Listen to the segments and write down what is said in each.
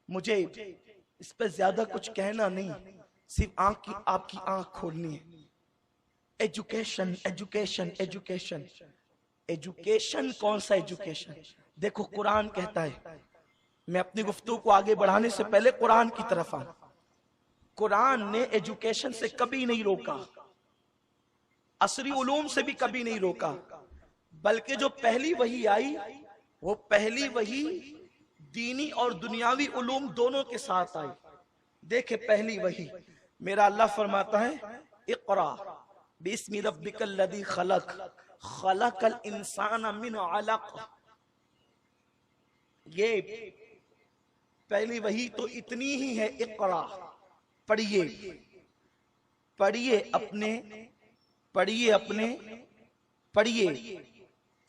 मुझे इस पर ज्यादा कुछ कहना नहीं, सिर्फ आपकी आंख खोलनी है। एजुकेशन एजुकेशन एजुकेशन एजुकेशन, कौन सा एजुकेशन? देखो कुरान कहता है, मैं अपनी गुफ्तगू को आगे बढ़ाने से पहले कुरान की तरफ आऊं। कुरान ने एजुकेशन से कभी नहीं रोका, असरी उलूम से भी कभी नहीं रोका, बल्कि जो पहली वही आई वो पहली वही दीनी और दुनियावी उलूम दोनों के साथ आई। देखे पहली वही, मेरा अल्लाह फरमाता है इक़रा बिस्मि रब्बिकल लज़ी खलक खलकल इंसान मिन अलक। ये पहली वही तो इतनी ही है, इक़रा पढ़िए, पढ़िए अपने, पढ़िए अपने, पढ़िए।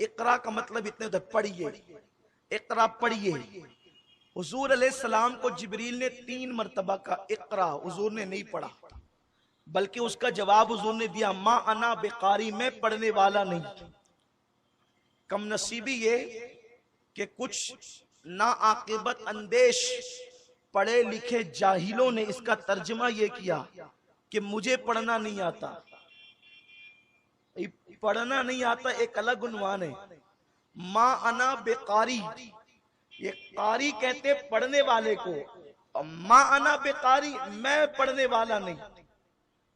इक़रा का मतलब इतने होता है, पढ़िए, इक़रा पढ़िए। हुजूर अलैहिस्सलाम को जिब्रील ने 3 मरतबा का इक़रा, हुजूर ने नहीं पढ़ा, बल्कि उसका जवाब हुजूर ने दिया मा अना बेकारी, मैं पढ़ने वाला नहीं। कम नसीबी ये कि कुछ ना आकिबत अंदेश पढ़े लिखे जाहिलों ने इसका तर्जुमा ये किया कि मुझे पढ़ना नहीं आता। पढ़ना नहीं आता एक अलग उन्वान है, मा अना बेकारी, ये कारी कहते पढ़ने वाले को, और मा अना बेकारी, मैं पढ़ने वाला नहीं।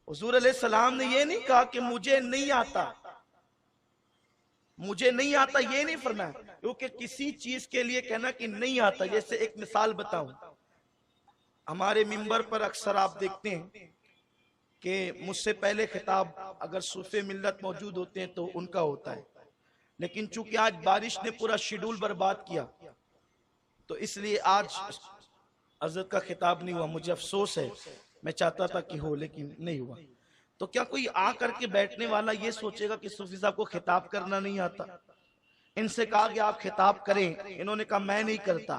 हुजूर अलैहिस्सलाम ने ये नहीं कहा कि मुझे नहीं आता, मुझे नहीं आता ये नहीं फरमाया, क्योंकि किसी चीज के लिए कहना कि नहीं आता। जैसे एक मिसाल बताऊं, हमारे मिंबर पर अक्सर आप देखते हैं कि मुझसे पहले खिताब अगर सूफे मिल्लत मौजूद होते हैं तो उनका होता है, लेकिन चूंकि आज बारिश ने पूरा शेड्यूल बर्बाद किया तो इसलिए आज हजरत का खिताब नहीं हुआ। मुझे अफसोस है, मैं चाहता था कि हो लेकिन नहीं हुआ। तो क्या कोई आ करके बैठने वाला ये सोचेगा कि सूफी साहब को खिताब करना नहीं आता? इनसे कहा कि आप खिताब करें, इन्होंने कहा मैं नहीं करता।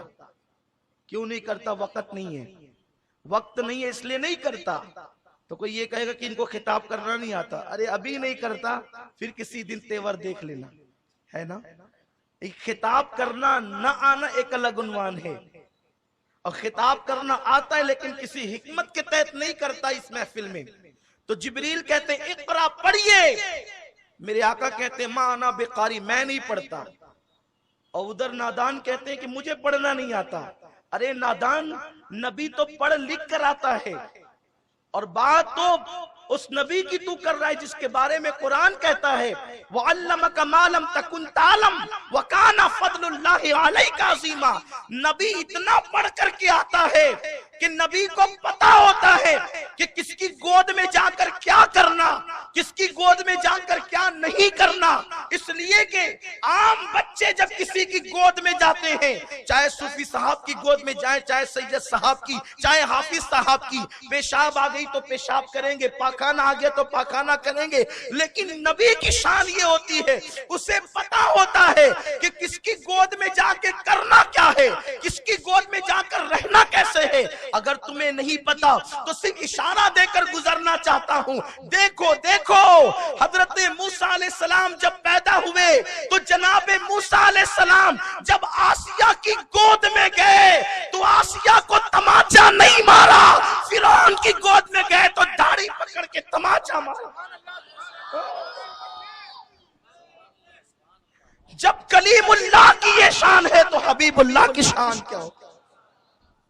क्यों नहीं करता? वक्त नहीं है, वक्त नहीं है इसलिए नहीं करता। तो कोई ये कहेगा कि इनको खिताब करना नहीं आता, अरे अभी नहीं करता, फिर किसी दिन तेवर देख लेना, है ना। खिताब करना न आना एक अलग उन्वान है, और खिताब करना आता है लेकिन किसी हिकमत के तहत नहीं करता इस महफिल में। तो जिब्रील कहते हैं इक़रा पढ़िए, मेरे आका कहते हैं माना बेकारी, मैं नहीं पढ़ता। और उधर नादान कहते हैं कि मुझे पढ़ना नहीं आता। अरे नादान, नबी तो पढ़ लिख कर आता है, और बात तो उस नबी की तू कर रहा है जिसके बारे में कुरान कहता है वअल्लमका मा लम तकुन तालम व काना फज़लुल्लाहि अलैका अज़ीमा। नबी इतना पढ़ करके आता है कि नबी को पता होता है कि किसकी गोद में जाकर क्या करना, किसकी गोद में जाकर क्या नहीं करना। इसलिए कि आम बच्चे जब किसी की गोद में जाते हैं, चाहे सूफी साहब की गोद में जाए, चाहे सैयद साहब की, चाहे हाफिज साहब की, पेशाब आ गई तो पेशाब करेंगे, पाखाना आ गया तो पाखाना करेंगे, लेकिन नबी की शान ये होती है उसे पता होता है कि किसकी गोद में जाके करना क्या है, किसकी गोद में जाकर रहना कैसे है। अगर तुम्हें नहीं पता तो सिर्फ इशारा देकर गुजरना चाहता हूं। देखो देखो, हजरत मूसा अलैहिस्सलाम जब पैदा हुए तो जनाबे मूसा अलैहिस्सलाम जब आसिया की गोद में गए तो आसिया को तमाचा नहीं मारा, फिरौन की गोद में गए तो दाढ़ी पकड़ के तमाचा मारा। जब कलीमुल्लाह की ये शान है तो हबीबुल्लाह की शान क्या हो?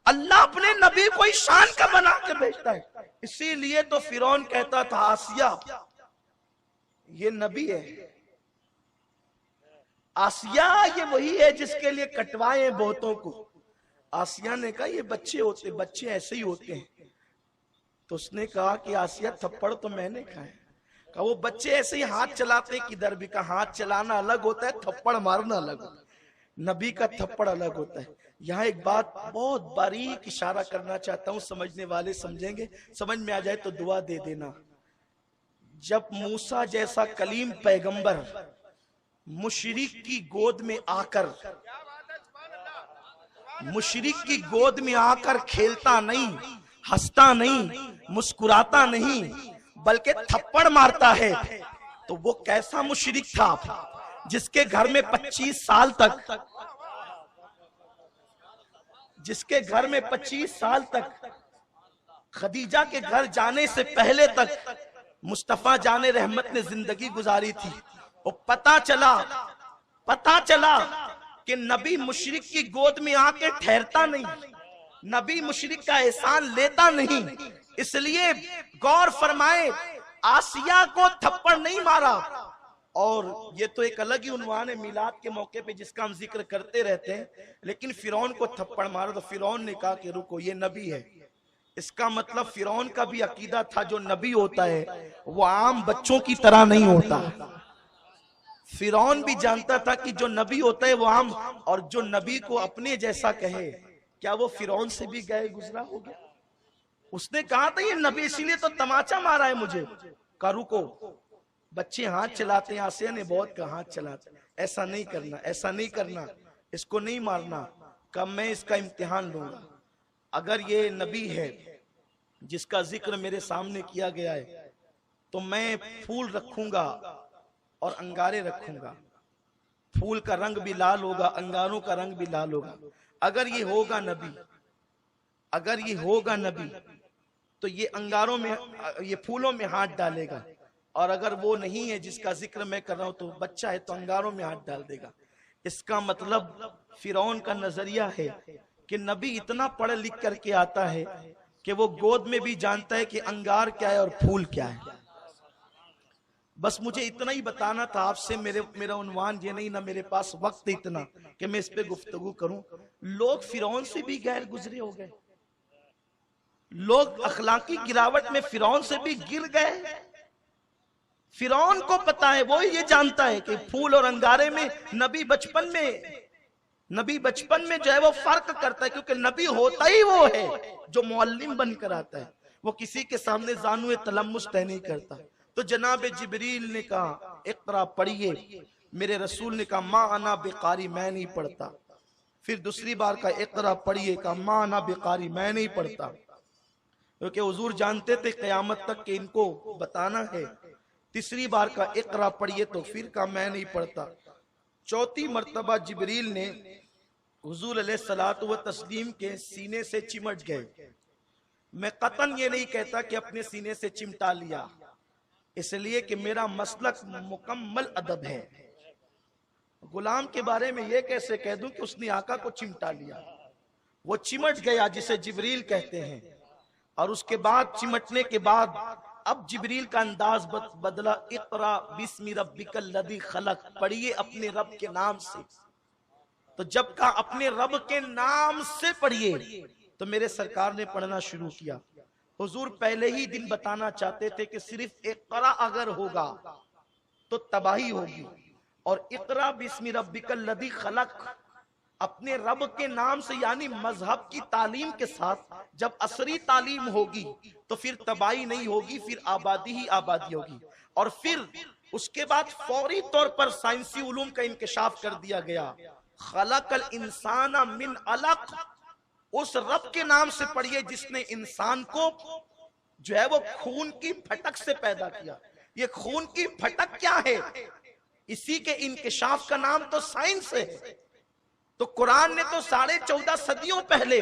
अल्लाह अपने नबी को ही शान का बना के भेजता है। इसीलिए तो फिरौन कहता था आसिया ये नबी है, आसिया ये वही है जिसके लिए कटवाए बहुतों को। आसिया ने कहा ये बच्चे होते, बच्चे ऐसे ही होते हैं। तो उसने कहा कि आसिया थप्पड़ तो मैंने खाए। कहा वो बच्चे ऐसे ही हाथ चलाते किधर भी, का हाथ चलाना अलग होता है, थप्पड़ मारना अलग होता है, नबी का थप्पड़ अलग होता है। यहाँ एक बात बहुत बारीक इशारा करना चाहता हूं, समझने वाले समझेंगे, समझ में आ जाए तो दुआ दे देना। जब मूसा जैसा कलीम पैगंबर मुशरिक की गोद में आकर, मुशरिक की गोद में आकर खेलता नहीं, हंसता नहीं, मुस्कुराता नहीं, बल्कि थप्पड़ मारता है, तो वो कैसा मुशरिक था जिसके घर में 25 साल तक जिसके घर में 25 साल तक खदीजा के घर जाने से पहले तक मुस्तफा जाने रहमत ने जिंदगी गुजारी थी, और पता चला कि नबी मुशरिक की गोद में आके ठहरता नहीं, नबी मुशरिक का एहसान लेता नहीं। इसलिए गौर फरमाए, आसिया को थप्पड़ नहीं मारा। और ये तो एक अलग ही उन्वान है मिलाद के मौके पे जिसका हम जिक्र करते रहते हैं, लेकिन फिरौन को थप्पड़ मारा तो फिरौन ने कहा कि रुको, ये नबी है। इसका मतलब फिरौन का भी अकीदा था जो नबी होता है वो आम बच्चों की तरह नहीं होता। फिरौन भी जानता था कि जो नबी होता है वो आम, और जो नबी को अपने जैसा कहे, क्या वो फिरौन से भी गए गुजरा हो गया? उसने कहा था ये नबी, इसीलिए तो तमाचा मारा है मुझे। कहा रुको, बच्चे हाथ चलाते हैं, आसिया ने बहुत कहा हाथ चलाते, ऐसा नहीं करना, ऐसा नहीं करना, इसको नहीं मारना। कब मैं इसका इम्तिहान लूंगा, अगर ये नबी है जिसका जिक्र मेरे सामने किया गया है तो मैं फूल रखूंगा और अंगारे रखूंगा। फूल का रंग भी लाल होगा, अंगारों का रंग भी लाल होगा। अगर ये होगा नबी, अगर ये होगा नबी तो ये अंगारों में, ये फूलों में हाथ डालेगा, और अगर वो नहीं है जिसका जिक्र मैं कर रहा हूं तो बच्चा है तो अंगारों में हाथ डाल देगा। इसका मतलब फिरौन का नजरिया है कि नबी इतना पढ़ लिख करके आता है कि वो गोद में भी जानता है कि अंगार क्या है और फूल क्या है। बस मुझे इतना ही बताना था आपसे। मेरा उन्वान ये नहीं, ना मेरे पास वक्त इतना कि मैं इस पे गुफ्तगू करूं। लोग फिरौन से भी गैर गुजरे हो गए, लोग अखलाकी गिरावट में फिरौन से भी गिर गए। फिरौन को पता है, वो ये जानता है कि फूल और अंगारे में नबी बचपन में जो है वो फर्क करता है, क्योंकि नबी होता ही वो है जो मुअल्लिम बनकर आता है, वो किसी के सामने जानुए तलम्मुस तय नहीं करता। तो जनाब जिब्रील ने कहा इक़रा पढ़िए, मेरे रसूल ने कहा मा अना बेकारी, मैं नहीं पढ़ता। फिर दूसरी बार का इक़रा पढ़िए, कहा मा अना बेकारी, मैं नहीं पढ़ता, क्योंकि हुजूर जानते थे क़यामत तक कि इनको बताना है। तीसरी बार का इक़रा पढ़िए, तो फिर कहा मैं नहीं पढ़ता। चौथी मर्तबा जिब्रील ने हुजूर अलैहिस्सलातु व तस्लीम के सीने से चिमट गए। मैं कतन ये नहीं कहता कि अपने सीने से चिमटा लिया, इसलिए कि मेरा मसलक मुकम्मल अदब है। गुलाम के बारे में ये कैसे कह दूं कि उसने आका को चिमटा लिया? वो चिमट गया जिसे जिब्रील कहते हैं, और उसके बाद चिमटने के बाद अब जिब्रील का अंदाज बदला। इक़रा बिस्मि रब्बिकल लज़ी खलक, पढ़िए अपने रब के नाम से। तो जब कहा अपने रब के नाम से पढ़िए तो मेरे सरकार ने पढ़ना शुरू किया। हुजूर पहले ही दिन बताना चाहते थे कि सिर्फ इक़रा अगर होगा तो तबाही होगी, और इक़रा बिस्मि रब्बिकल लज़ी खलक अपने रब के नाम से, यानी मजहब की तालीम के साथ जब असरी तालीम होगी तो फिर तबाही नहीं होगी, फिर आबादी ही आबादी होगी। और फिर उसके बाद फौरी तौर पर साइंसी उलूम का इंकशाफ कर दिया गया। खलकल इंसाना मिन अलक, उस रब के नाम से पढ़िए जिसने इंसान को जो है वो खून की फटक से पैदा किया। ये खून की फटक क्या है? इसी के इंकशाफ का नाम तो साइंस है। तो कुरान ने तो 14.5 सदियों पहले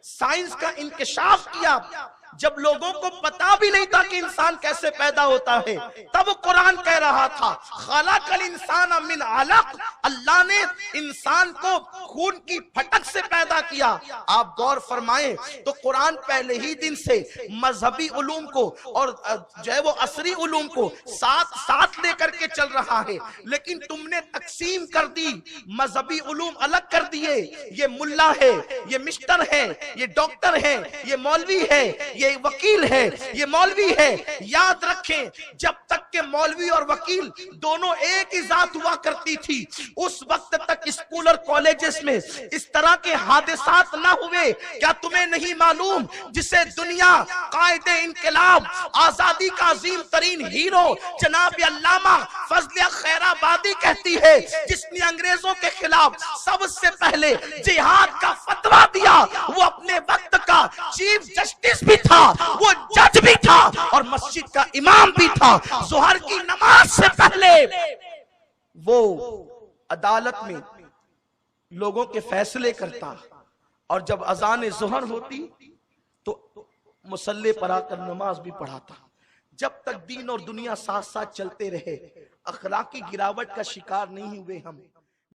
साइंस का इंकशाफ किया, जब लोगों को पता भी नहीं था कि इंसान कैसे पैदा होता है। तब कुरान कह रहा था खलकल इंसान मिन अलक, अल्लाह ने इंसान को खून की फटक से पैदा किया। आप गौर फरमाएं तो कुरान पहले ही दिन से मजहबी उलूम को और जो है वो असरी उलूम को साथ साथ लेकर के चल रहा है, लेकिन तुमने तकसीम कर दी, मजहबी उलूम अलग कर दिए। ये मुल्ला है, ये मिस्टर है, ये डॉक्टर है, ये मौलवी है, ये वकील है, ये मौलवी है। याद रखें, जब तक के मौलवी और वकील दोनों एक ही जात हुआ करती थी, उस वक्त तक स्कूल और कॉलेजेस में इस तरह के हादसात ना हुए। क्या तुम्हें नहीं मालूम, जिसे दुनिया कायदे इनकलाब आजादी का अजीम तरीन हीरो जनाब अल्लामा फजल खैराबादी कहती है, जिसने अंग्रेजों के खिलाफ सबसे पहले जिहाद का फतवा दिया, वो अपने वक्त का चीफ जस्टिस भी था, वो जज भी था और मस्जिद का इमाम भी था। जोहर की नमाज से पहले वो अदालत में लोगों के फैसले करता और जब अजान ज़ोहर होती तो मुसल्ले पर आकर नमाज भी पढ़ाता। जब तक दीन और दुनिया साथ साथ चलते रहे, अखलाकी गिरावट का शिकार नहीं हुए हम।